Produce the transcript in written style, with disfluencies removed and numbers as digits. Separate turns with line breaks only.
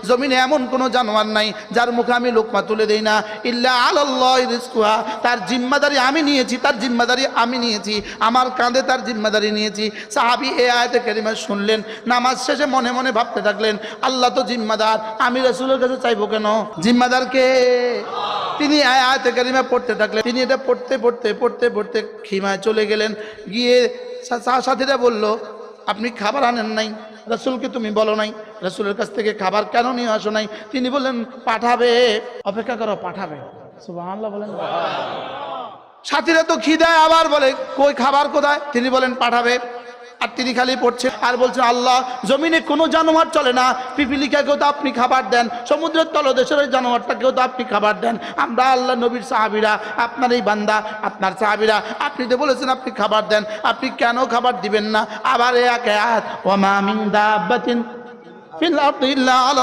জমিনে এমন কোন জানোয়ার নাই যার মুখে আমি লোকমা তুলে দেই না, ইল্লা আলাল্লাহি রিজকুহা, তার জিম্মাদারি আমি নিয়েছি, তার জিম্মাদারি আমি নিয়েছি, আমার কাঁধে তার জিম্মাদারি নিয়েছি। সাহাবী এই আয়াতে কারিমা শুনলেন, নামাজ শেষে মনে মনে ভাবতে থাকলেন, আল্লাহ তো জিম্মাদার, আমি রাসূলের কাছে চাইবো কেন? জিম্মাদারকে তিনি আয়াতে কারিমা পড়তে থাকলেন। তিনি এটা পড়তে পড়তে পড়তে পড়তে খিমায় চলে গেলেন। গিয়ে সাথীরা বলল, আপনি খাবার আনেন নাই, রাসূলকে তুমি বলো নাই, রাসূলের কাছ থেকে খাবার কেন নিয়ে আসো নাই? তিনি বললেন, পাঠাবে, অপেক্ষা করো, পাঠাবে। সুবহানাল্লাহ বলেন। সাথীরা তো খিদায় আবার বলে, কই খাবার কোথায়? তিনি বলেন, পাঠাবে। আর তিনি খালি পড়ছেন আর বলছেন, আল্লাহ জমিনে কোনো জানোয়ার চলে না, পিপিলিকাকেও তো আপনি খাবার দেন, সমুদ্রের তলদেশের ওই জানোয়ারটাকেও তো আপনি খাবার দেন, আমরা আল্লাহ নবীর সাহাবীরা, আপনার এই বান্দা, আপনার সাহাবীরা, আপনি তো বলেছেন আপনি খাবার দেন, আপনি কেন খাবার দিবেন না? আবার এক আয়াত, ওয়া মা মিন দাব্বাতিন ফিল আরদি ইল্লা